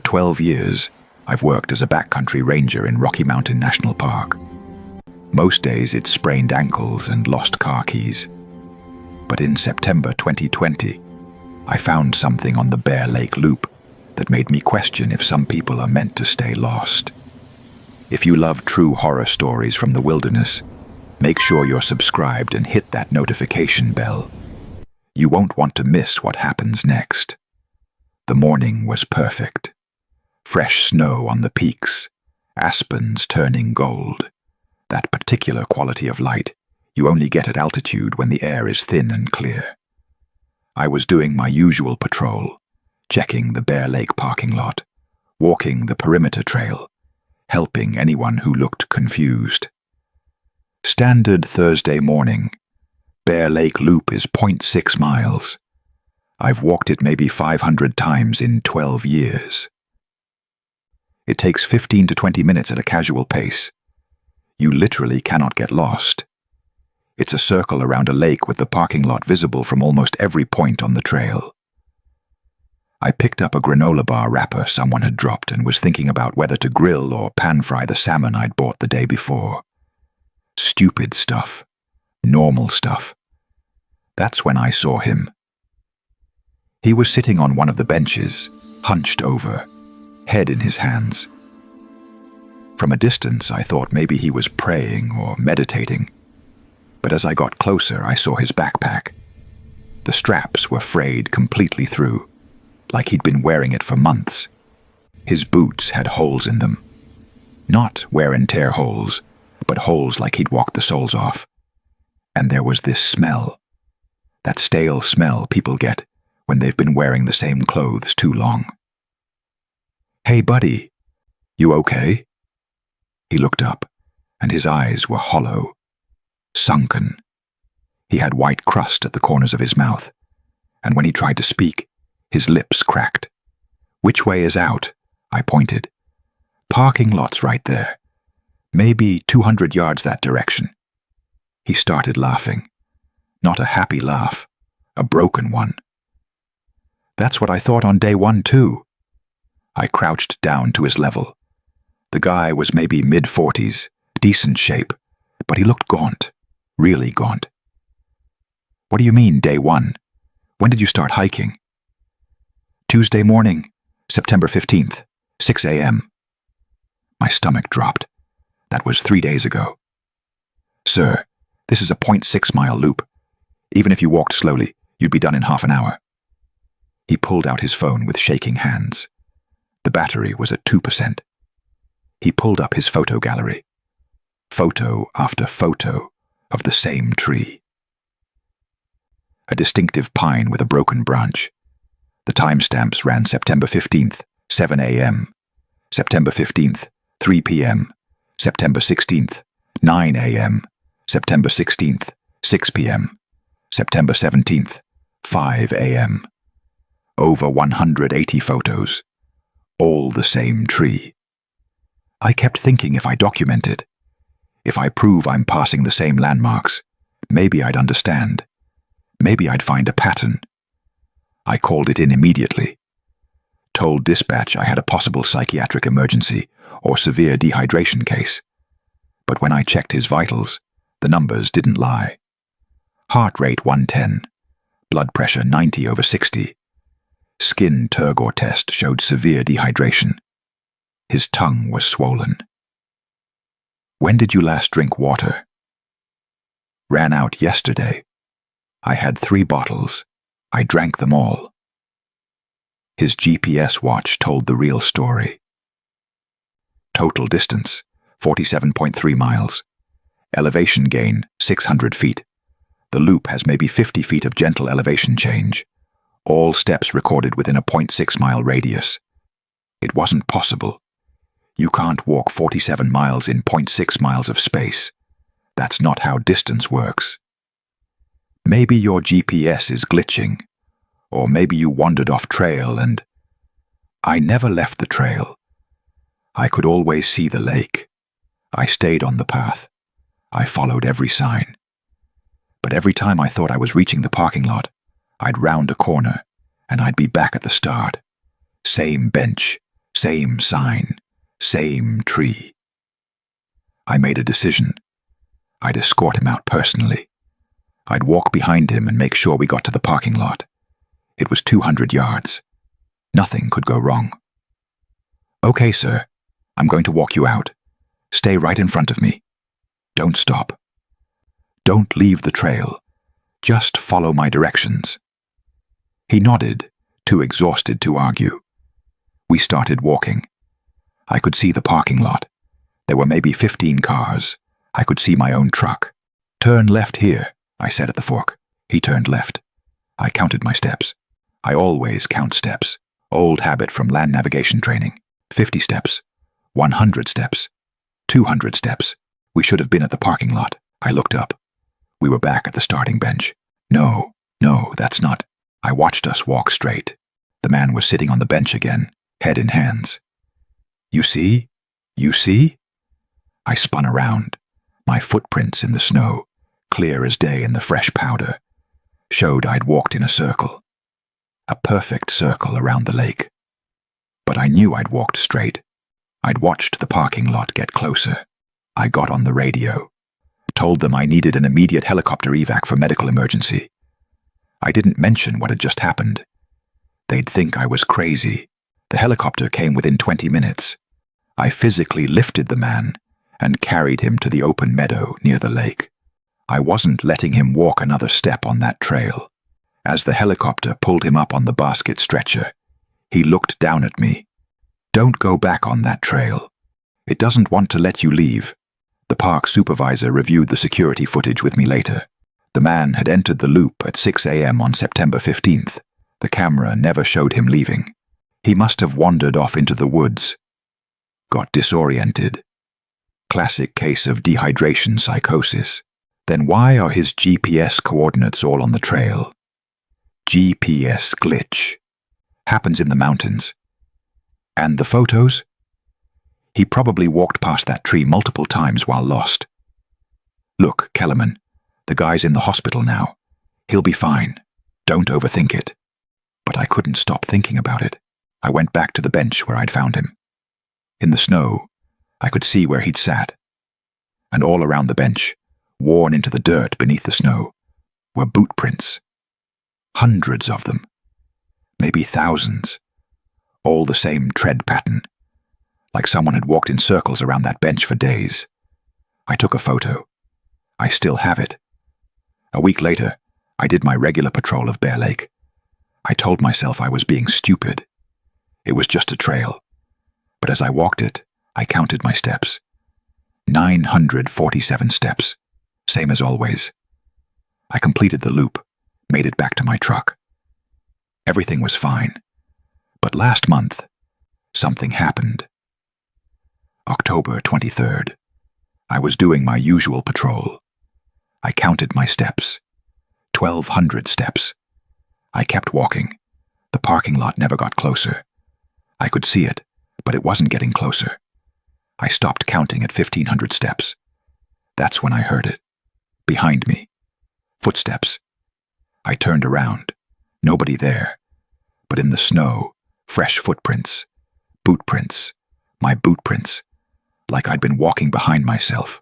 12 years, I've worked as a backcountry ranger in Rocky Mountain National Park. Most days it's sprained ankles and lost car keys. But in September 2020, I found something on the Bear Lake Loop that made me question if some people are meant to stay lost. If you love true horror stories from the wilderness, make sure you're subscribed and hit that notification bell. You won't want to miss what happens next. The morning was perfect. Fresh snow on the peaks, aspens turning gold. That particular quality of light you only get at altitude when the air is thin and clear. I was doing my usual patrol, checking the Bear Lake parking lot, walking the perimeter trail, helping anyone who looked confused. Standard Thursday morning. Bear Lake Loop is 0.6 miles. I've walked it maybe 500 times in 12 years. It takes 15 to 20 minutes at a casual pace. You literally cannot get lost. It's a circle around a lake with the parking lot visible from almost every point on the trail. I picked up a granola bar wrapper someone had dropped and was thinking about whether to grill or pan-fry the salmon I'd bought the day before. Stupid stuff. Normal stuff. That's when I saw him. He was sitting on one of the benches, hunched over, head in his hands. From a distance, I thought maybe he was praying or meditating. But as I got closer, I saw his backpack. The straps were frayed completely through, like he'd been wearing it for months. His boots had holes in them. Not wear-and-tear holes, but holes like he'd walked the soles off. And there was this smell. That stale smell people get when they've been wearing the same clothes too long. "Hey, buddy, you okay?" He looked up, and his eyes were hollow, sunken. He had white crust at the corners of his mouth, and when he tried to speak, his lips cracked. "Which way is out?" I pointed. "Parking lot's right there. Maybe 200 yards that direction." He started laughing. Not a happy laugh, a broken one. "That's what I thought on day one, too." I crouched down to his level. The guy was maybe mid-40s, decent shape, but he looked gaunt, really gaunt. "What do you mean, day one? When did you start hiking?" "Tuesday morning, September 15th, 6 a.m. My stomach dropped. That was 3 days ago. "Sir, this is a 0.6-mile loop. Even if you walked slowly, you'd be done in half an hour." He pulled out his phone with shaking hands. The battery was at 2%. He pulled up his photo gallery. Photo after photo of the same tree. A distinctive pine with a broken branch. The timestamps ran September 15th, 7 a.m., September 15th, 3 p.m., September 16th, 9 a.m., September 16th, 6 p.m., September 17th, 5 a.m. Over 180 photos. All the same tree. I kept thinking if I document it, if I prove I'm passing the same landmarks, maybe I'd understand. Maybe I'd find a pattern. I called it in immediately. Told dispatch I had a possible psychiatric emergency or severe dehydration case. But when I checked his vitals, the numbers didn't lie. Heart rate 110, blood pressure 90/60. Skin turgor test showed severe dehydration. His tongue was swollen. "When did you last drink water?" "Ran out yesterday. I had 3 bottles. I drank them all." His GPS watch told the real story. Total distance, 47.3 miles. Elevation gain, 600 feet. The loop has maybe 50 feet of gentle elevation change. All steps recorded within a 0.6-mile radius. It wasn't possible. You can't walk 47 miles in 0.6 miles of space. That's not how distance works. Maybe your GPS is glitching, or maybe you wandered off trail and... I never left the trail. I could always see the lake. I stayed on the path. I followed every sign. But every time I thought I was reaching the parking lot, I'd round a corner, and I'd be back at the start. Same bench, Same sign, same tree. I made a decision. I'd escort him out personally. I'd walk behind him and make sure we got to the parking lot. It was 200 yards. Nothing could go wrong. Okay, sir. I'm going to walk you out. Stay right in front of me. Don't stop. Don't leave the trail. Just follow my directions. He nodded, too exhausted to argue. We started walking. I could see the parking lot. There were maybe 15 cars. I could see my own truck. Turn left here, I said at the fork. He turned left. I counted my steps. I always count steps. Old habit from land navigation training. 50 steps. 100 steps. 200 steps. We should have been at the parking lot. I looked up. We were back at the starting bench. No, that's not. I watched us walk straight. The man was sitting on the bench again, head in hands. You see? You see? I spun around. My footprints in the snow, clear as day in the fresh powder, showed I'd walked in a circle. A perfect circle around the lake. But I knew I'd walked straight. I'd watched the parking lot get closer. I got on the radio. Told them I needed an immediate helicopter evac for medical emergency. I didn't mention what had just happened. They'd think I was crazy. The helicopter came within 20 minutes. I physically lifted the man and carried him to the open meadow near the lake. I wasn't letting him walk another step on that trail. As the helicopter pulled him up on the basket stretcher, he looked down at me. Don't go back on that trail. It doesn't want to let you leave. The park supervisor reviewed the security footage with me later. The man had entered the loop at 6 a.m. on September 15th. The camera never showed him leaving. He must have wandered off into the woods. Got disoriented. Classic case of dehydration psychosis. Then why are his GPS coordinates all on the trail? GPS glitch. Happens in the mountains. And the photos? He probably walked past that tree multiple times while lost. Look, Kellerman, the guy's in the hospital now. He'll be fine. Don't overthink it. But I couldn't stop thinking about it. I went back to the bench where I'd found him. In the snow, I could see where he'd sat. And all around the bench, worn into the dirt beneath the snow, were boot prints. Hundreds of them. Maybe thousands. All the same tread pattern. Like someone had walked in circles around that bench for days. I took a photo. I still have it. A week later, I did my regular patrol of Bear Lake. I told myself I was being stupid. It was just a trail. But as I walked it, I counted my steps. 947 steps. Same as always. I completed the loop, made it back to my truck. Everything was fine. But last month, something happened. October 23rd. I was doing my usual patrol. I counted my steps. 1,200 steps. I kept walking. The parking lot never got closer. I could see it, but it wasn't getting closer. I stopped counting at 1,500 steps. That's when I heard it. Behind me. Footsteps. I turned around. Nobody there. But in the snow, fresh footprints. Boot prints. My boot prints. Like I'd been walking behind myself.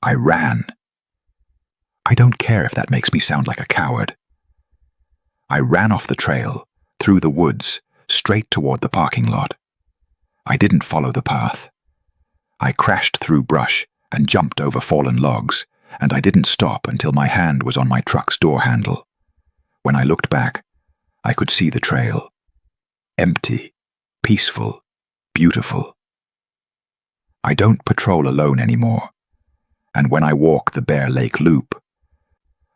I ran. I don't care if that makes me sound like a coward. I ran off the trail, through the woods, straight toward the parking lot. I didn't follow the path. I crashed through brush and jumped over fallen logs, and I didn't stop until my hand was on my truck's door handle. When I looked back, I could see the trail. Empty, peaceful, beautiful. I don't patrol alone anymore, and when I walk the Bear Lake Loop,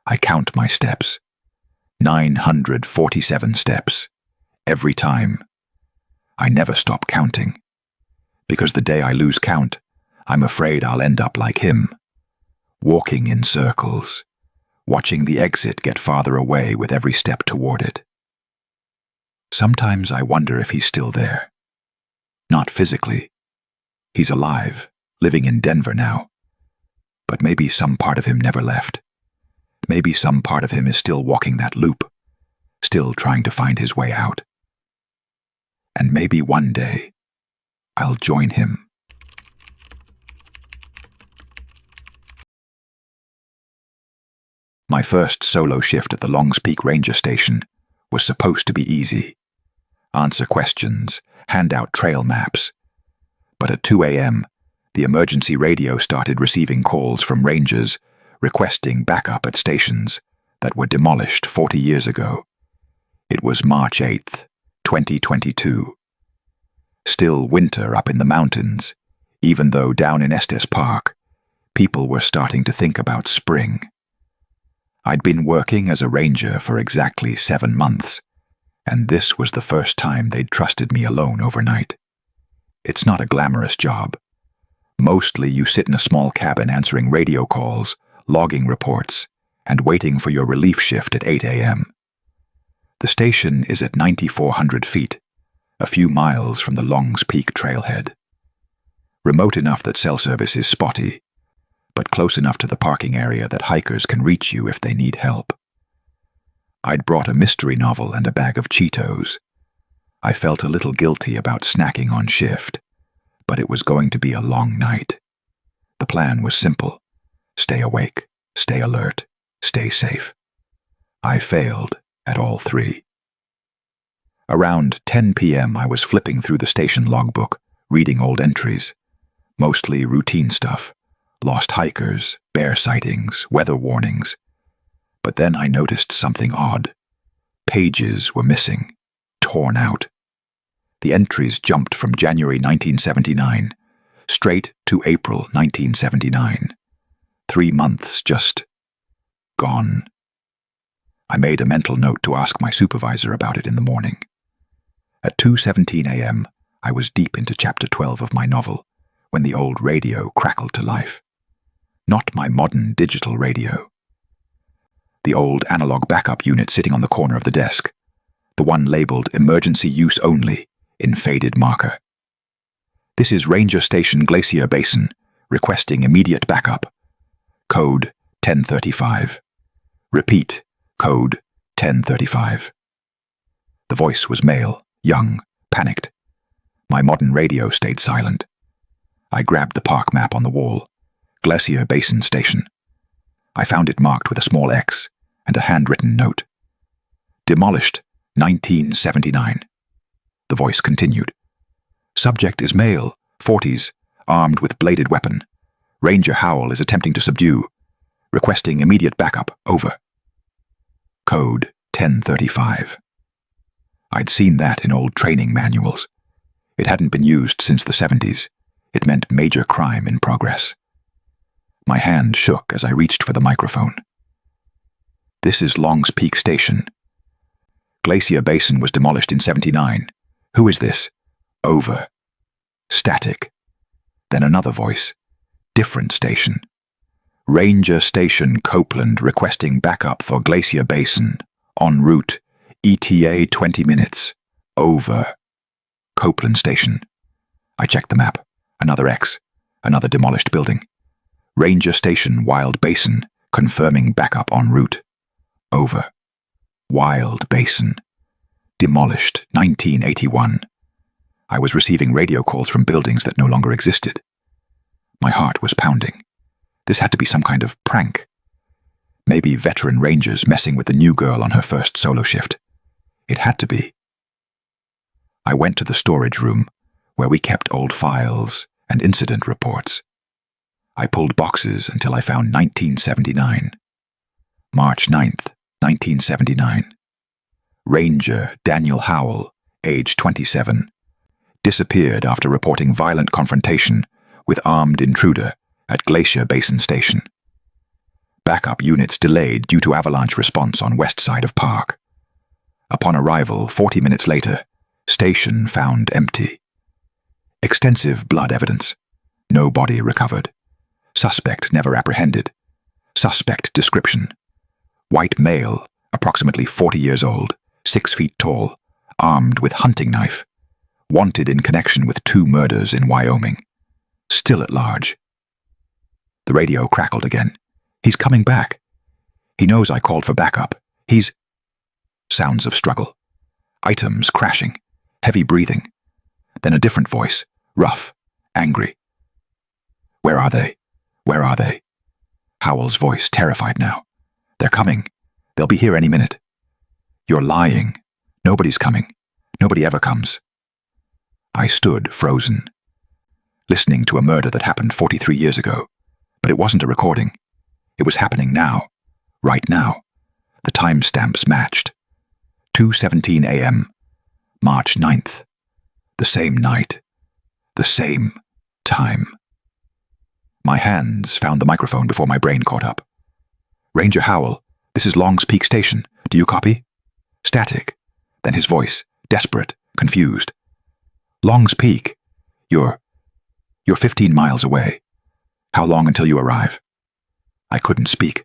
I count my steps. 947 steps, every time. I never stop counting, because the day I lose count, I'm afraid I'll end up like him, walking in circles, watching the exit get farther away with every step toward it. Sometimes I wonder if he's still there. Not physically. He's alive, living in Denver now. But maybe some part of him never left. Maybe some part of him is still walking that loop, still trying to find his way out. And maybe one day, I'll join him. My first solo shift at the Longs Peak Ranger Station was supposed to be easy. Answer questions, hand out trail maps. But at 2 a.m., the emergency radio started receiving calls from rangers requesting backup at stations that were demolished 40 years ago. It was March 8th, 2022. Still winter up in the mountains, even though down in Estes Park, people were starting to think about spring. I'd been working as a ranger for exactly 7 months, and this was the first time they'd trusted me alone overnight. It's not a glamorous job. Mostly you sit in a small cabin answering radio calls, logging reports, and waiting for your relief shift at 8 a.m. The station is at 9,400 feet, a few miles from the Longs Peak trailhead. Remote enough that cell service is spotty, but close enough to the parking area that hikers can reach you if they need help. I'd brought a mystery novel and a bag of Cheetos. I felt a little guilty about snacking on shift, but it was going to be a long night. The plan was simple: stay awake, stay alert, stay safe. I failed at all three. Around 10 p.m. I was flipping through the station logbook, reading old entries, mostly routine stuff. Lost hikers, bear sightings, weather warnings. But then I noticed something odd. Pages were missing, torn out. The entries jumped from January 1979, straight to April 1979. 3 months just gone. I made a mental note to ask my supervisor about it in the morning. At 2:17 a.m., I was deep into chapter 12 of my novel when the old radio crackled to life. Not my modern digital radio. The old analog backup unit sitting on the corner of the desk, the one labeled emergency use only in faded marker. This is Ranger Station Glacier Basin, requesting immediate backup. Code 1035. Repeat, code 1035. The voice was male, young, panicked. My modern radio stayed silent. I grabbed the park map on the wall. Glacier Basin Station. I found it marked with a small X and a handwritten note. Demolished, 1979. The voice continued. Subject is male, 40s, armed with bladed weapon. Ranger Howell is attempting to subdue. Requesting immediate backup, over. Code 1035. I'd seen that in old training manuals. It hadn't been used since the 70s. It meant major crime in progress. My hand shook as I reached for the microphone. This is Longs Peak Station. Glacier Basin was demolished in 79. Who is this? Over. Static. Then another voice. Different station. Ranger Station Copeland requesting backup for Glacier Basin. En route. ETA 20 minutes. Over. Copeland Station. I checked the map. Another X. Another demolished building. Ranger Station Wild Basin, confirming backup en route. Over. Wild Basin. Demolished, 1981. I was receiving radio calls from buildings that no longer existed. My heart was pounding. This had to be some kind of prank. Maybe veteran rangers messing with the new girl on her first solo shift. It had to be. I went to the storage room, where we kept old files and incident reports. I pulled boxes until I found 1979. March 9th, 1979. Ranger Daniel Howell, age 27, disappeared after reporting violent confrontation with armed intruder at Glacier Basin Station. Backup units delayed due to avalanche response on west side of park. Upon arrival, 40 minutes later, station found empty. Extensive blood evidence. No body recovered. Suspect never apprehended. Suspect description. White male, approximately 40 years old, 6 feet tall, armed with hunting knife. Wanted in connection with 2 murders in Wyoming. Still at large. The radio crackled again. He's coming back. He knows I called for backup. He's... Sounds of struggle. Items crashing. Heavy breathing. Then a different voice, rough, angry. Where are they? Where are they? Howell's voice, terrified now. They're coming. They'll be here any minute. You're lying. Nobody's coming. Nobody ever comes. I stood, frozen, listening to a murder that happened 43 years ago. But it wasn't a recording. It was happening now. Right now. The timestamps matched. 2:17 a.m., March 9th. The same night. The same time. My hands found the microphone before my brain caught up. Ranger Howell, this is Long's Peak Station. Do you copy? Static. Then his voice, desperate, confused. Long's Peak. You're 15 miles away. How long until you arrive? I couldn't speak.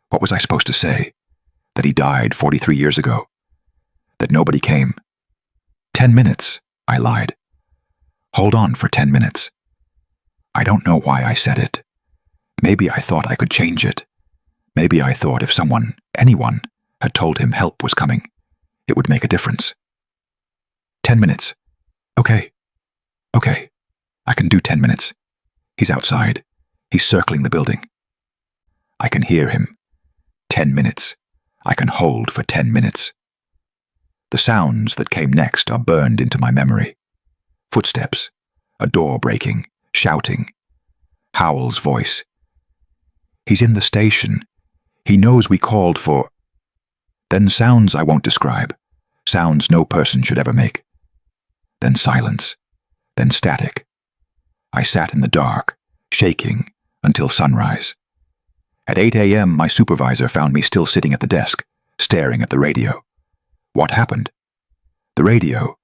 What was I supposed to say? That he died 43 years ago? That nobody came? 10 minutes, I lied. Hold on for 10 minutes. I don't know why I said it. Maybe I thought I could change it. Maybe I thought if someone, anyone, had told him help was coming, it would make a difference. 10 minutes. Okay. I can do 10 minutes. He's outside. He's circling the building. I can hear him. 10 minutes. I can hold for 10 minutes. The sounds that came next are burned into my memory. Footsteps, a door breaking, shouting. Howell's voice. He's in the station. He knows we called for... Then sounds I won't describe. Sounds no person should ever make. Then silence. Then static. I sat in the dark, shaking, until sunrise. At 8 a.m., my supervisor found me still sitting at the desk, staring at the radio. What happened? The radio.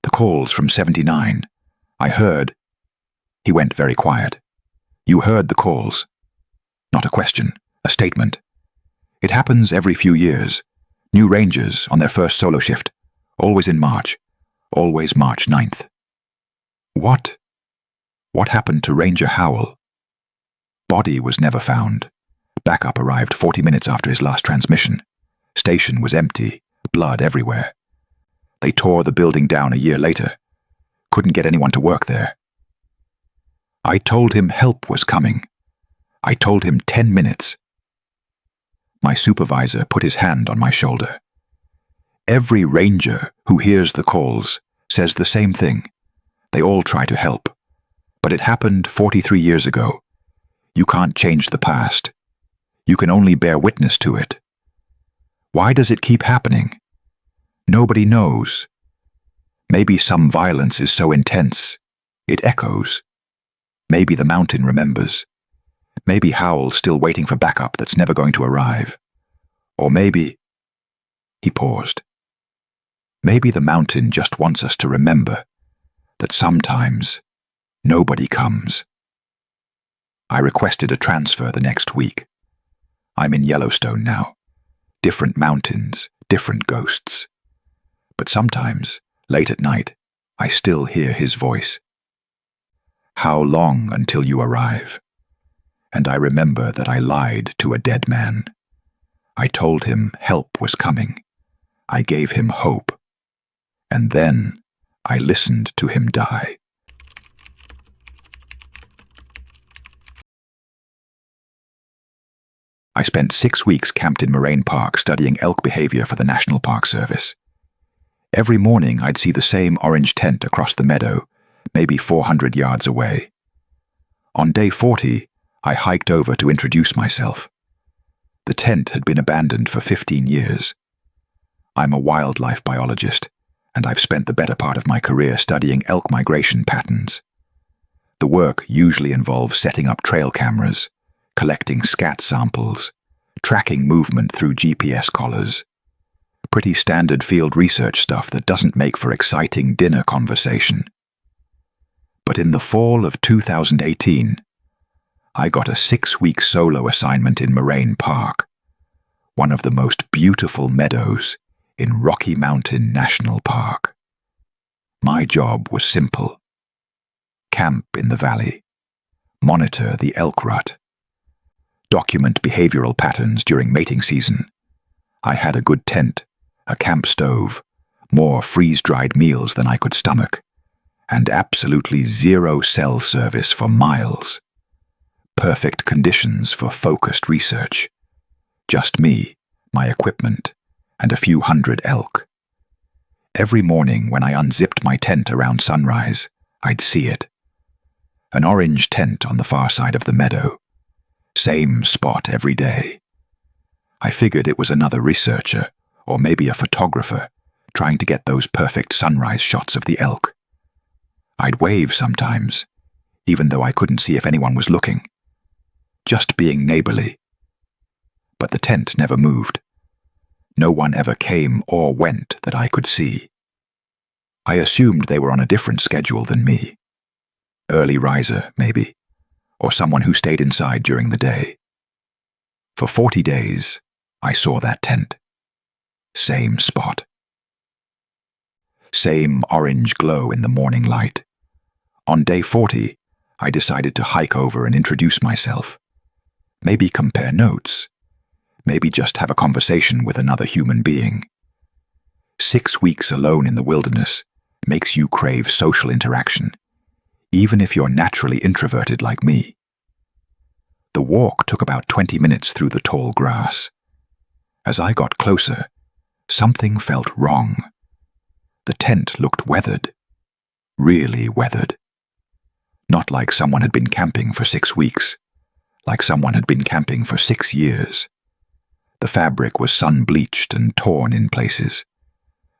The calls from 79. I heard. He went very quiet. You heard the calls. Not a question, a statement. It happens every few years. New Rangers on their first solo shift. Always in March. Always March 9th. What happened to Ranger Howell? Body was never found. Backup arrived 40 minutes after his last transmission. Station was empty, blood everywhere. They tore the building down a year later. Couldn't get anyone to work there. I told him help was coming. I told him 10 minutes. My supervisor put his hand on my shoulder. Every ranger who hears the calls says the same thing. They all try to help. But it happened 43 years ago. You can't change the past. You can only bear witness to it. Why does it keep happening? Nobody knows. Maybe some violence is so intense, it echoes. Maybe the mountain remembers. Maybe Howell's still waiting for backup that's never going to arrive. Or maybe... He paused. Maybe the mountain just wants us to remember that sometimes nobody comes. I requested a transfer the next week. I'm in Yellowstone now. Different mountains, different ghosts. But sometimes, late at night, I still hear his voice. How long until you arrive? And I remember that I lied to a dead man. I told him help was coming. I gave him hope. And then I listened to him die. I spent 6 weeks camped in Moraine Park studying elk behavior for the National Park Service. Every morning I'd see the same orange tent across the meadow, maybe 400 yards away. On day 40, I hiked over to introduce myself. The tent had been abandoned for 15 years. I'm a wildlife biologist, and I've spent the better part of my career studying elk migration patterns. The work usually involves setting up trail cameras, collecting scat samples, tracking movement through GPS collars. Pretty standard field research stuff that doesn't make for exciting dinner conversation. But in the fall of 2018, I got a 6-week solo assignment in Moraine Park, one of the most beautiful meadows in Rocky Mountain National Park. My job was simple. Camp in the valley. Monitor the elk rut. Document behavioral patterns during mating season. I had a good tent, a camp stove, more freeze-dried meals than I could stomach, and absolutely zero cell service for miles. Perfect conditions for focused research. Just me, my equipment, and a few hundred elk. Every morning when I unzipped my tent around sunrise, I'd see it. An orange tent on the far side of the meadow. Same spot every day. I figured it was another researcher, or maybe a photographer, trying to get those perfect sunrise shots of the elk. I'd wave sometimes, even though I couldn't see if anyone was looking. Just being neighborly. But the tent never moved. No one ever came or went that I could see. I assumed they were on a different schedule than me. Early riser, maybe, or someone who stayed inside during the day. For 40 days, I saw that tent. Same spot. Same orange glow in the morning light. On day 40, I decided to hike over and introduce myself. Maybe compare notes. Maybe just have a conversation with another human being. 6 weeks alone in the wilderness makes you crave social interaction, even if you're naturally introverted like me. The walk took about 20 minutes through the tall grass. As I got closer, something felt wrong. The tent looked weathered. Really weathered. Not like someone had been camping for 6 weeks. Like someone had been camping for 6 years. The fabric was sun-bleached and torn in places.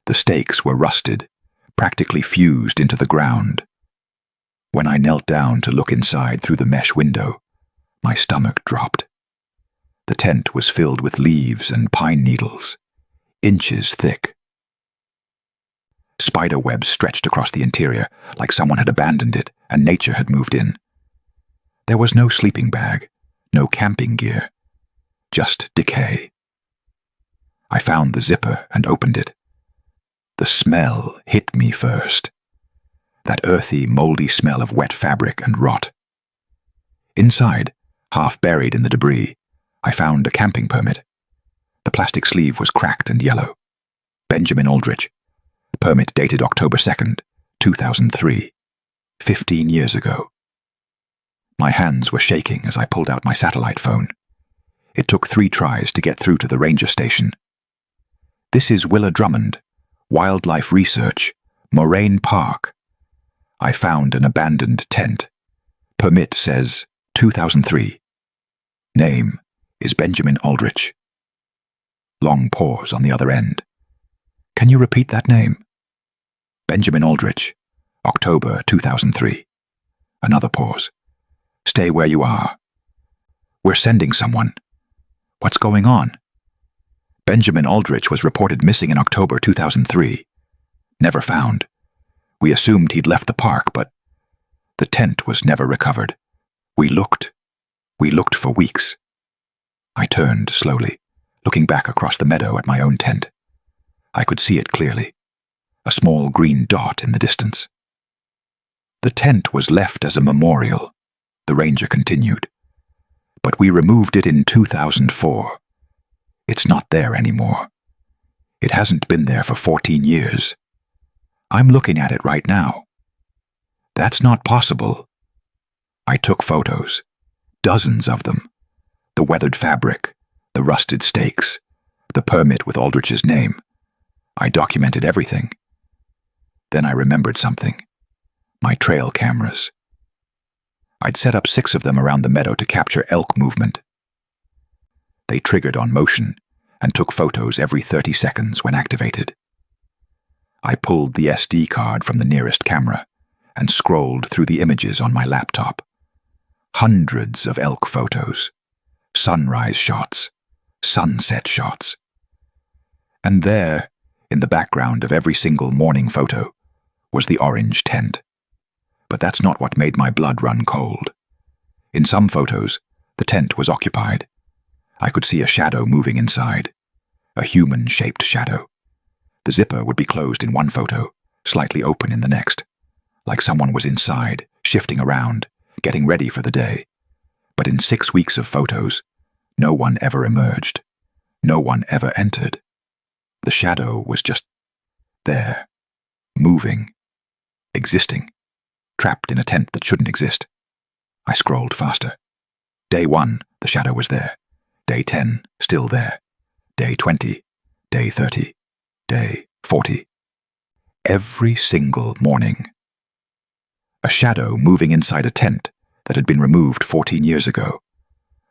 The stakes were rusted, practically fused into the ground. When I knelt down to look inside through the mesh window, my stomach dropped. The tent was filled with leaves and pine needles, inches thick. Spider webs stretched across the interior like someone had abandoned it and nature had moved in. There was no sleeping bag, no camping gear, just decay. I found the zipper and opened it. The smell hit me first. That earthy, moldy smell of wet fabric and rot. Inside, half buried in the debris, I found a camping permit. The plastic sleeve was cracked and yellow. Benjamin Aldrich. Permit dated October 2nd, 2003. 15 years ago. My hands were shaking as I pulled out my satellite phone. It took 3 tries to get through to the ranger station. This is Willa Drummond, Wildlife Research, Moraine Park. I found an abandoned tent. Permit says 2003. Name is Benjamin Aldrich. Long pause on the other end. Can you repeat that name? Benjamin Aldrich, October 2003. Another pause. Stay where you are. We're sending someone. What's going on? Benjamin Aldrich was reported missing in October 2003. Never found. We assumed he'd left the park, but the tent was never recovered. We looked for weeks. I turned slowly, looking back across the meadow at my own tent. I could see it clearly, a small green dot in the distance. The tent was left as a memorial, the ranger continued. But we removed it in 2004. It's not there anymore. It hasn't been there for 14 years. I'm looking at it right now. That's not possible. I took photos, dozens of them. The weathered fabric, the rusted stakes, the permit with Aldrich's name. I documented everything. Then I remembered something. My trail cameras. I'd set up 6 of them around the meadow to capture elk movement. They triggered on motion and took photos every 30 seconds when activated. I pulled the SD card from the nearest camera and scrolled through the images on my laptop. Hundreds of elk photos, sunrise shots, sunset shots. And there, in the background of every single morning photo, was the orange tent. But that's not what made my blood run cold. In some photos, the tent was occupied. I could see a shadow moving inside, a human-shaped shadow. The zipper would be closed in one photo, slightly open in the next, like someone was inside, shifting around, getting ready for the day. But in 6 weeks of photos, no one ever emerged. No one ever entered. The shadow was just there, moving, existing. trapped in a tent that shouldn't exist. I scrolled faster. Day 1, the shadow was there. Day 10, still there. Day 20, day 30, day 40. Every single morning. A shadow moving inside a tent that had been removed 14 years ago.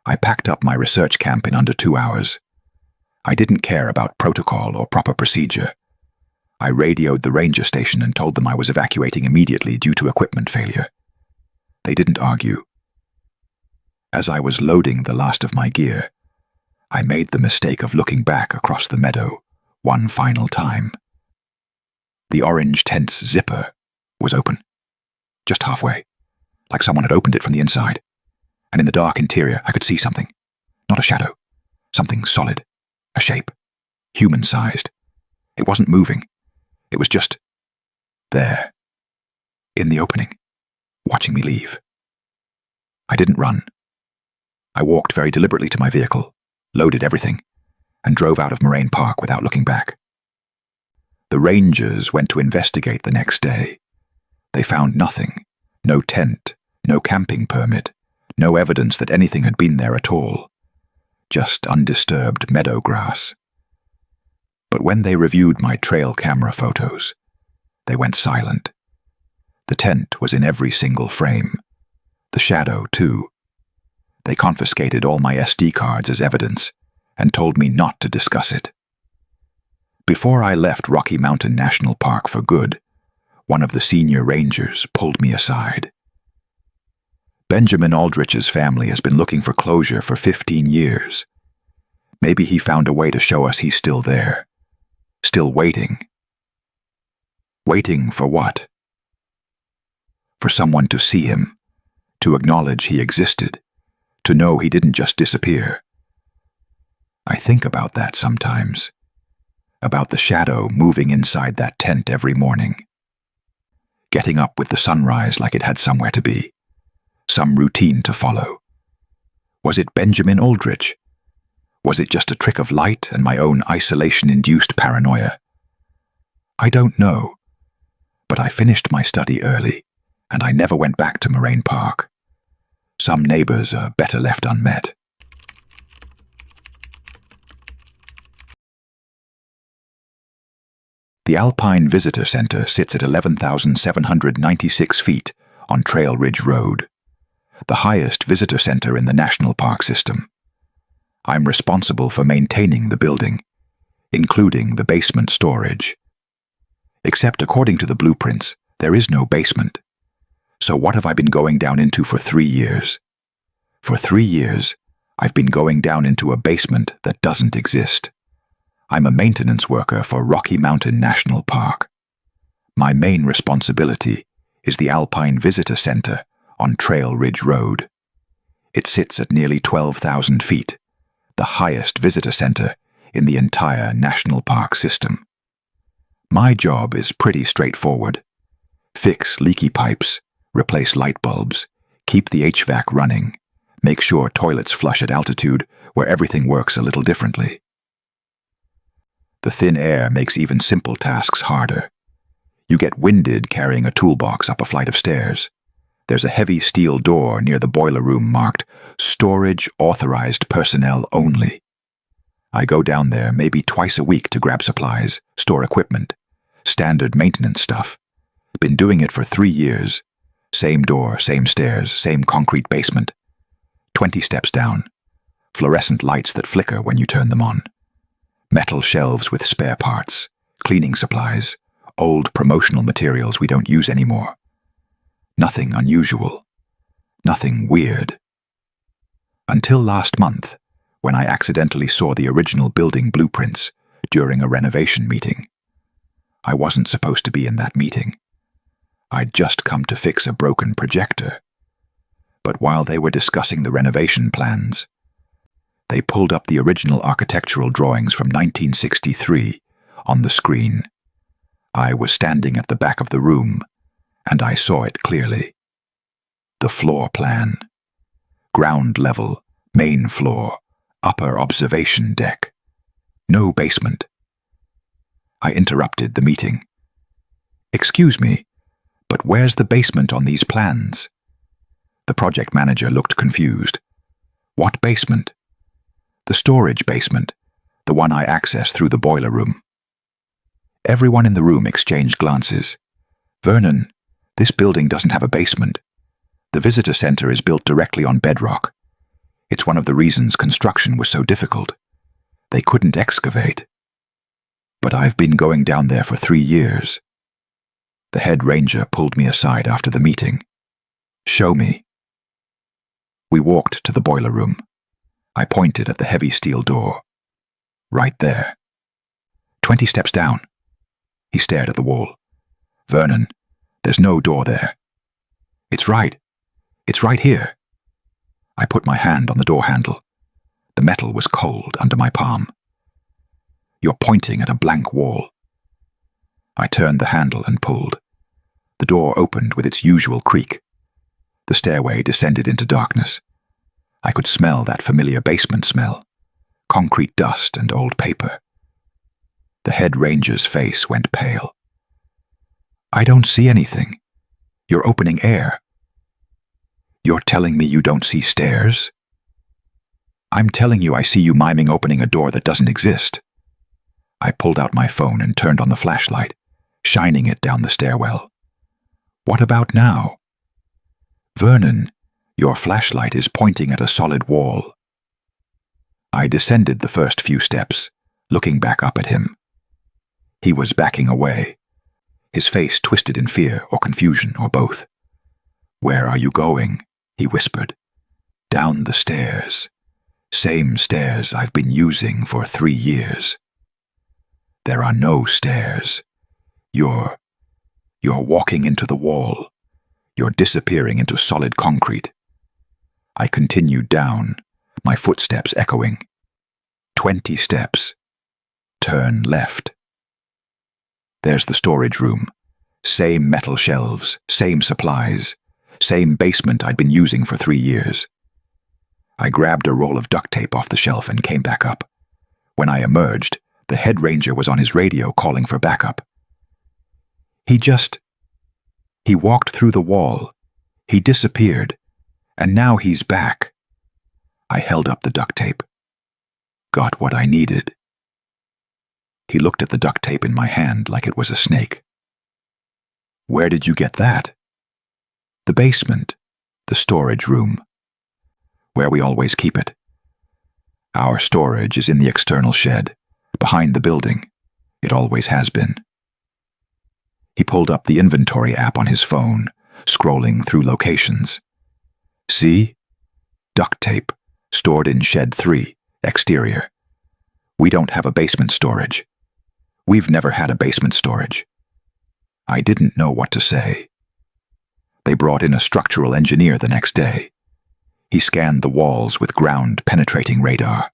I packed up my research camp in under 2 hours. I didn't care about protocol or proper procedure. I radioed the ranger station and told them I was evacuating immediately due to equipment failure. They didn't argue. As I was loading the last of my gear, I made the mistake of looking back across the meadow one final time. The orange tent's zipper was open, just halfway, like someone had opened it from the inside. And in the dark interior, I could see something. Not a shadow, something solid, a shape, human-sized. It wasn't moving. It was just there, in the opening, watching me leave. I didn't run. I walked very deliberately to my vehicle, loaded everything, and drove out of Moraine Park without looking back. The rangers went to investigate the next day. They found nothing, no tent, no camping permit, no evidence that anything had been there at all, just undisturbed meadow grass. But when they reviewed my trail camera photos, they went silent. The tent was in every single frame. The shadow, too. They confiscated all my SD cards as evidence and told me not to discuss it. Before I left Rocky Mountain National Park for good, one of the senior rangers pulled me aside. Benjamin Aldrich's family has been looking for closure for 15 years. Maybe he found a way to show us he's still there. Still waiting. Waiting for what? For someone to see him, to acknowledge he existed, to know he didn't just disappear. I think about that sometimes. About the shadow moving inside that tent every morning. Getting up with the sunrise like it had somewhere to be. Some routine to follow. Was it Benjamin Aldrich? Was it just a trick of light and my own isolation-induced paranoia? I don't know, but I finished my study early, and I never went back to Moraine Park. Some neighbors are better left unmet. The Alpine Visitor Center sits at 11,796 feet on Trail Ridge Road, the highest visitor center in the national park system. I'm responsible for maintaining the building, including the basement storage. Except according to the blueprints, there is no basement. So what have I been going down into for 3 years? For 3 years, I've been going down into a basement that doesn't exist. I'm a maintenance worker for Rocky Mountain National Park. My main responsibility is the Alpine Visitor Center on Trail Ridge Road. It sits at nearly 12,000 feet, the highest visitor center in the entire national park system. My job is pretty straightforward. Fix leaky pipes, replace light bulbs, keep the HVAC running, make sure toilets flush at altitude where everything works a little differently. The thin air makes even simple tasks harder. You get winded carrying a toolbox up a flight of stairs. There's a heavy steel door near the boiler room marked Storage Authorized Personnel Only. I go down there maybe twice a week to grab supplies, store equipment, standard maintenance stuff. Been doing it for 3 years. Same door, same stairs, same concrete basement. 20 steps down. Fluorescent lights that flicker when you turn them on. Metal shelves with spare parts, cleaning supplies, old promotional materials we don't use anymore. Nothing unusual. Nothing weird. Until last month, when I accidentally saw the original building blueprints during a renovation meeting. I wasn't supposed to be in that meeting. I'd just come to fix a broken projector. But while they were discussing the renovation plans, they pulled up the original architectural drawings from 1963 on the screen. I was standing at the back of the room, and I saw it clearly. The floor plan. Ground level, main floor, upper observation deck. No basement. I interrupted the meeting. "Excuse me, But where's the basement on these plans? The project manager looked confused. What basement? The storage basement, the one I accessed through the boiler room. Everyone in the room exchanged glances. Vernon, this building doesn't have a basement. The visitor center is built directly on bedrock. It's one of the reasons construction was so difficult. They couldn't excavate. But I've been going down there for 3 years. The head ranger pulled me aside after the meeting. Show me. We walked to the boiler room. I pointed at the heavy steel door. Right there. 20 steps down. He stared at the wall. Vernon, there's no door there. It's right. It's right here. I put my hand on the door handle. The metal was cold under my palm. You're pointing at a blank wall. I turned the handle and pulled. The door opened with its usual creak. The stairway descended into darkness. I could smell that familiar basement smell. Concrete dust and old paper. The head ranger's face went pale. I don't see anything. You're opening air. You're telling me you don't see stairs? I'm telling you I see you miming opening a door that doesn't exist. I pulled out my phone and turned on the flashlight, shining it down the stairwell. What about now? Vernon, your flashlight is pointing at a solid wall. I descended the first few steps, looking back up at him. He was backing away, his face twisted in fear or confusion or both. Where are you going? He whispered. Down the stairs. Same stairs I've been using for 3 years. There are no stairs. You're walking into the wall. You're disappearing into solid concrete. I continued down, my footsteps echoing. 20 steps. Turn left. There's the storage room. Same metal shelves, same supplies, same basement I'd been using for 3 years. I grabbed a roll of duct tape off the shelf and came back up. When I emerged, the head ranger was on his radio calling for backup. He walked through the wall. He disappeared. And now he's back. I held up the duct tape. Got what I needed. He looked at the duct tape in my hand like it was a snake. Where did you get that? The basement, the storage room, where we always keep it. Our storage is in the external shed, behind the building. It always has been. He pulled up the inventory app on his phone, scrolling through locations. See? Duct tape, stored in Shed 3, exterior. We don't have a basement storage. We've never had a basement storage. I didn't know what to say. They brought in a structural engineer the next day. He scanned the walls with ground-penetrating radar.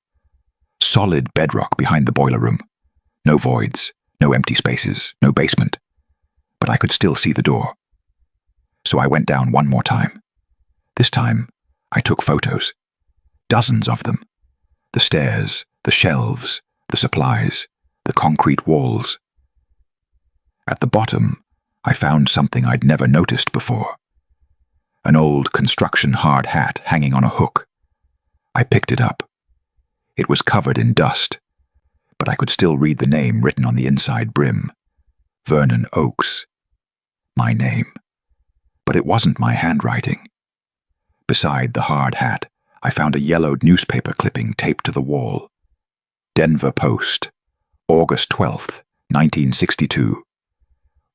Solid bedrock behind the boiler room. No voids, no empty spaces, no basement. But I could still see the door. So I went down one more time. This time, I took photos. Dozens of them. The stairs, the shelves, the supplies, the concrete walls. At the bottom, I found something I'd never noticed before. An old construction hard hat hanging on a hook. I picked it up. It was covered in dust, but I could still read the name written on the inside brim. Vernon Oakes. My name. But it wasn't my handwriting. Beside the hard hat, I found a yellowed newspaper clipping taped to the wall. Denver Post, August 12th, 1962.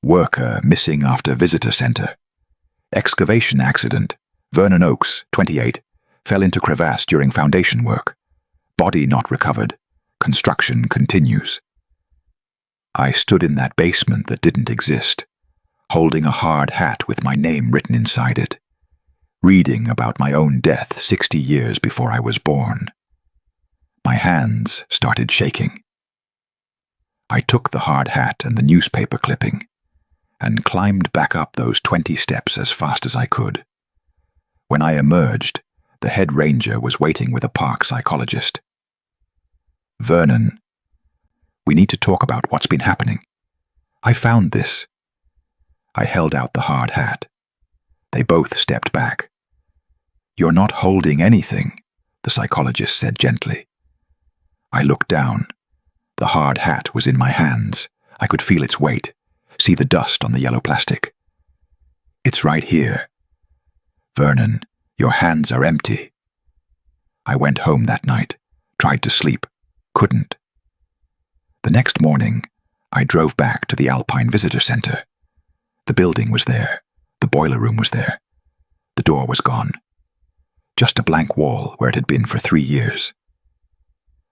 Worker missing after visitor center. Excavation accident. Vernon Oakes, 28, fell into crevasse during foundation work. Body not recovered. Construction continues. I stood in that basement that didn't exist, holding a hard hat with my name written inside it, reading about my own death 60 years before I was born. My hands started shaking. I took the hard hat and the newspaper clipping and climbed back up those 20 steps as fast as I could. When I emerged, the head ranger was waiting with a park psychologist. Vernon, we need to talk about what's been happening. I found this. I held out the hard hat. They both stepped back. "You're not holding anything," the psychologist said gently. I looked down. The hard hat was in my hands. I could feel its weight, see the dust on the yellow plastic. "It's right here. Vernon, your hands are empty." I went home that night, tried to sleep, couldn't. The next morning, I drove back to the Alpine Visitor Center. The building was there. The boiler room was there. The door was gone. Just a blank wall where it had been for 3 years.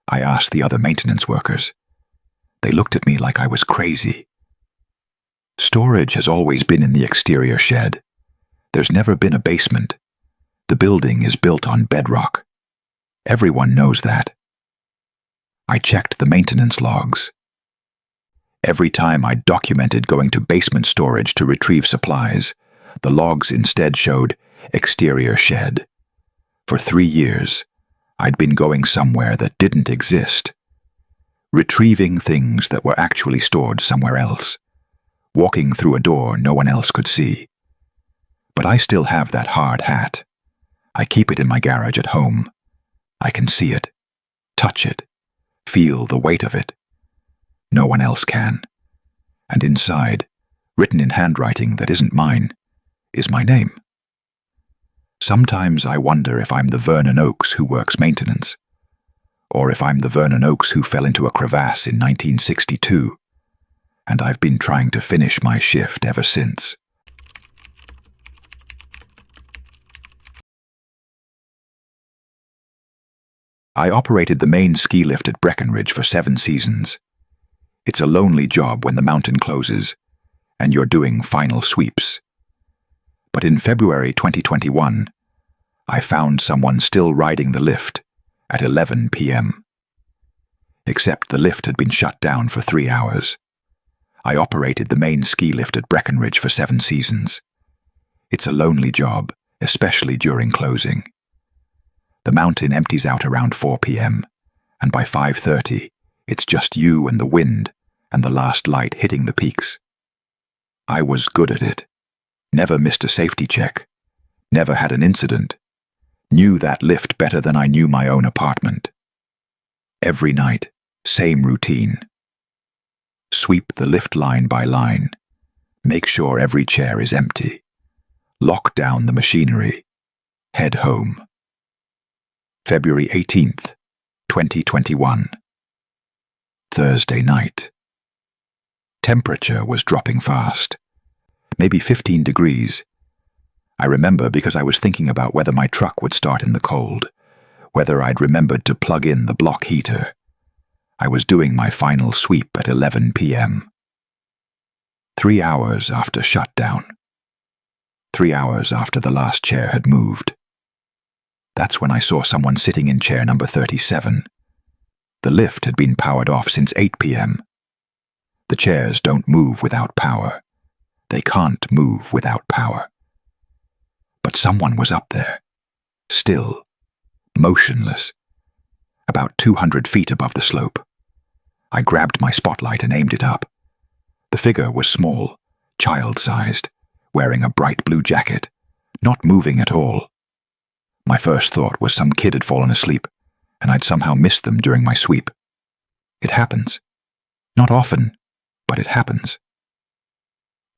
I asked the other maintenance workers. They looked at me like I was crazy. Storage has always been in the exterior shed. There's never been a basement. The building is built on bedrock. Everyone knows that. I checked the maintenance logs. Every time I documented going to basement storage to retrieve supplies, the logs instead showed exterior shed. For 3 years, I'd been going somewhere that didn't exist, retrieving things that were actually stored somewhere else, walking through a door no one else could see. But I still have that hard hat. I keep it in my garage at home. I can see it, touch it, feel the weight of it. No one else can. And inside, written in handwriting that isn't mine, is my name. Sometimes I wonder if I'm the Vernon Oakes who works maintenance, or if I'm the Vernon Oakes who fell into a crevasse in 1962, and I've been trying to finish my shift ever since. I operated the main ski lift at Breckenridge for 7 seasons. It's a lonely job when the mountain closes, and you're doing final sweeps. But in February 2021, I found someone still riding the lift at 11 p.m. Except the lift had been shut down for 3 hours. I operated the main ski lift at Breckenridge for 7 seasons. It's a lonely job, especially during closing. The mountain empties out around 4 p.m., and by 5:30, it's just you and the wind and the last light hitting the peaks. I was good at it. Never missed a safety check. Never had an incident. Knew that lift better than I knew my own apartment. Every night, same routine. Sweep the lift line by line. Make sure every chair is empty. Lock down the machinery. Head home. February 18th, 2021. Thursday night. Temperature was dropping fast. Maybe 15 degrees. I remember because I was thinking about whether my truck would start in the cold, whether I'd remembered to plug in the block heater. I was doing my final sweep at 11 p.m. 3 hours after shutdown. 3 hours after the last chair had moved. That's when I saw someone sitting in chair number 37. The lift had been powered off since 8 p.m. The chairs don't move without power. They can't move without power. But someone was up there, still, motionless, about 200 feet above the slope. I grabbed my spotlight and aimed it up. The figure was small, child-sized, wearing a bright blue jacket, not moving at all. My first thought was some kid had fallen asleep, and I'd somehow missed them during my sweep. It happens. Not often, but it happens.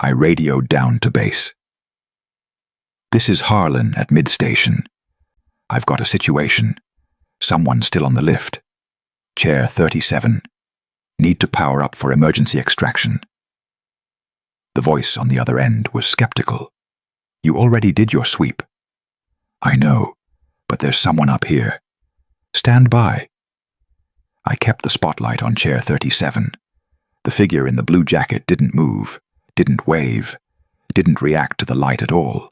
I radioed down to base. "This is Harlan at mid-station. I've got a situation. Someone still on the lift. Chair 37. Need to power up for emergency extraction." The voice on the other end was skeptical. "You already did your sweep." "I know, but there's someone up here. Stand by." I kept the spotlight on chair 37. The figure in the blue jacket didn't move, didn't wave, didn't react to the light at all.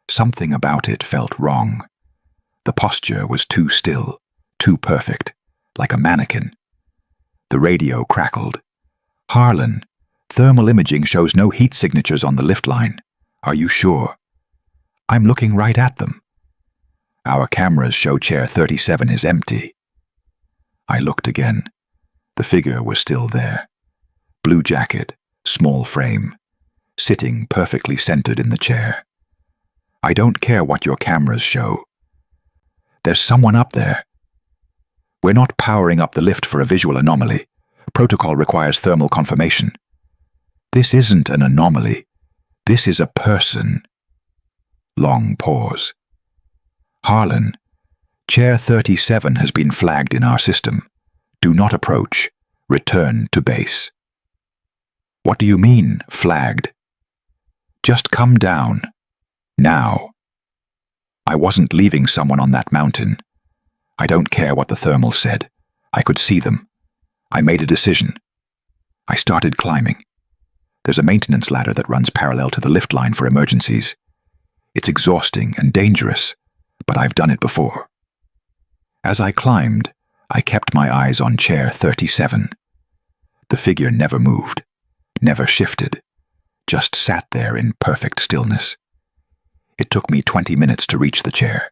Something about it felt wrong. The posture was too still, too perfect, like a mannequin. The radio crackled. "Harlan, thermal imaging shows no heat signatures on the lift line. Are you sure?" "I'm looking right at them." "Our cameras show chair 37 is empty." I looked again. The figure was still there. Blue jacket, small frame. sitting perfectly centered in the chair. I don't care what your cameras show. There's someone up there. We're not powering up the lift for a visual anomaly. Protocol requires thermal confirmation. This isn't an anomaly. This is a person. Long pause. Harlan, Chair 37 has been flagged in our system. Do not approach. Return to base. What do you mean, flagged? Just come down. Now. I wasn't leaving someone on that mountain. I don't care what the thermals said. I could see them. I made a decision. I started climbing. There's a maintenance ladder that runs parallel to the lift line for emergencies. It's exhausting and dangerous, but I've done it before. As I climbed, I kept my eyes on Chair 37. The figure never moved, never shifted, just sat there in perfect stillness. It took me 20 minutes to reach the chair.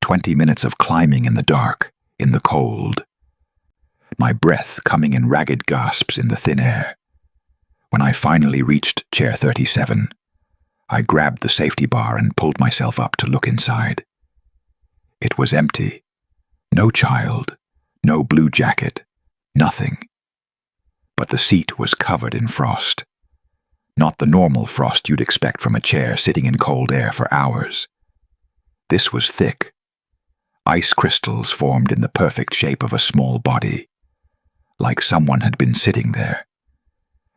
20 minutes of climbing in the dark, in the cold. My breath coming in ragged gasps in the thin air. When I finally reached Chair 37, I grabbed the safety bar and pulled myself up to look inside. It was empty. No child, no blue jacket, nothing. But the seat was covered in frost. Not the normal frost you'd expect from a chair sitting in cold air for hours. This was thick. Ice crystals formed in the perfect shape of a small body, like someone had been sitting there.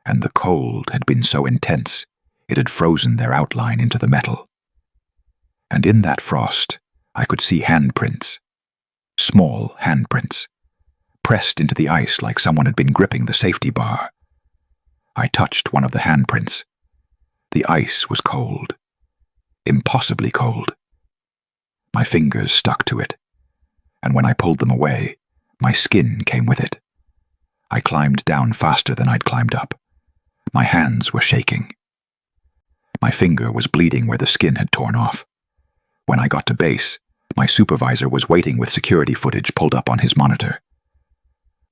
And the cold had been so intense, it had frozen their outline into the metal. And in that frost, I could see handprints. Small handprints, pressed into the ice like someone had been gripping the safety bar. I touched one of the handprints. The ice was cold. Impossibly cold. My fingers stuck to it, and when I pulled them away, my skin came with it. I climbed down faster than I'd climbed up. My hands were shaking. My finger was bleeding where the skin had torn off. When I got to base, my supervisor was waiting with security footage pulled up on his monitor.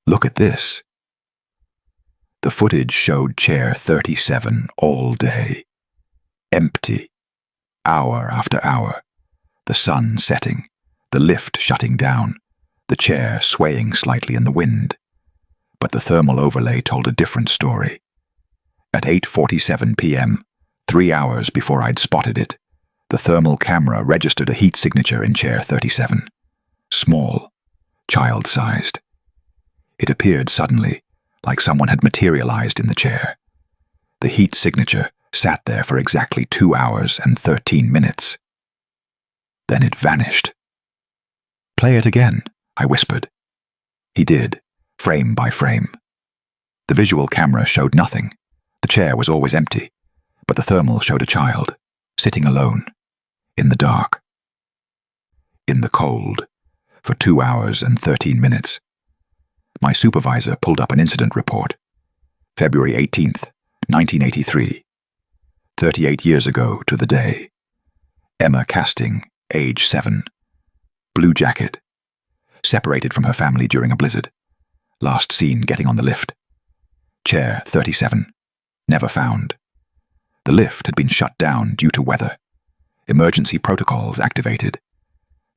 Look at this. The footage showed Chair 37 all day. Empty. Hour after hour. The sun setting. The lift shutting down. The chair swaying slightly in the wind. But the thermal overlay told a different story. At 8:47 p.m., 3 hours before I'd spotted it, the thermal camera registered a heat signature in Chair 37. Small. Child-sized. It appeared suddenly, like someone had materialized in the chair. The heat signature sat there for exactly 2 hours and 13 minutes. Then it vanished. "Play it again," I whispered. He did, frame by frame. The visual camera showed nothing. The chair was always empty, but the thermal showed a child, sitting alone, in the dark. In the cold, for 2 hours and 13 minutes. My supervisor pulled up an incident report. February 18th, 1983. 38 years ago to the day. Emma Casting, age 7. Blue jacket. Separated from her family during a blizzard. Last seen getting on the lift. Chair 37. Never found. The lift had been shut down due to weather. Emergency protocols activated.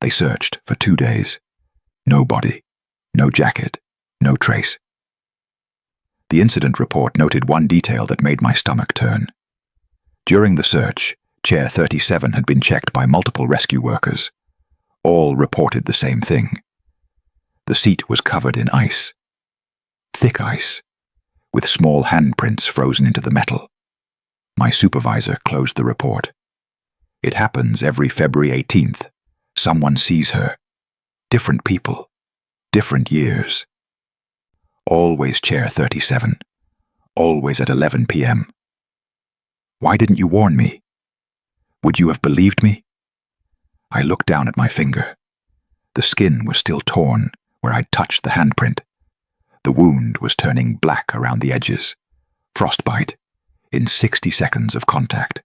They searched for 2 days. No body. No jacket. No trace. The incident report noted one detail that made my stomach turn. During the search, Chair 37 had been checked by multiple rescue workers. All reported the same thing. The seat was covered in ice. Thick ice, with small handprints frozen into the metal. My supervisor closed the report. It happens every February 18th. Someone sees her. Different people. Different years. Always Chair 37. Always at 11 p.m. Why didn't you warn me? Would you have believed me? I looked down at my finger. The skin was still torn where I'd touched the handprint. The wound was turning black around the edges. Frostbite. In 60 seconds of contact.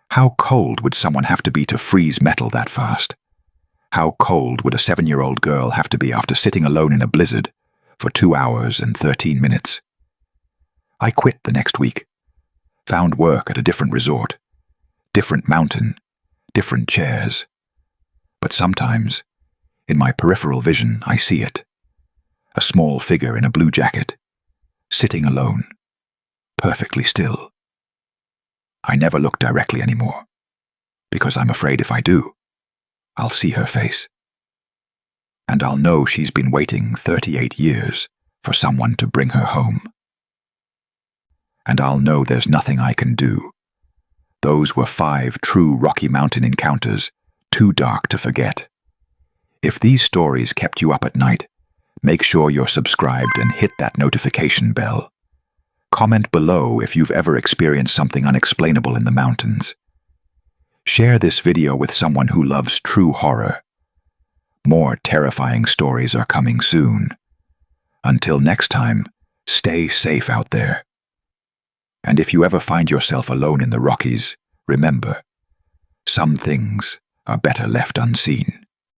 How cold would someone have to be to freeze metal that fast? How cold would a 7-year-old girl have to be after sitting alone in a blizzard for 2 hours and 13 minutes? I quit the next week. found work at a different resort, different mountain, different chairs. But sometimes, in my peripheral vision, I see it. A small figure in a blue jacket, sitting alone, perfectly still. I never look directly anymore, because I'm afraid if I do, I'll see her face. And I'll know she's been waiting 38 years for someone to bring her home. And I'll know there's nothing I can do. Those were 5 true Rocky Mountain encounters, too dark to forget. If these stories kept you up at night, make sure you're subscribed and hit that notification bell. Comment below if you've ever experienced something unexplainable in the mountains. Share this video with someone who loves true horror. More terrifying stories are coming soon. Until next time, stay safe out there. And if you ever find yourself alone in the Rockies, remember, some things are better left unseen.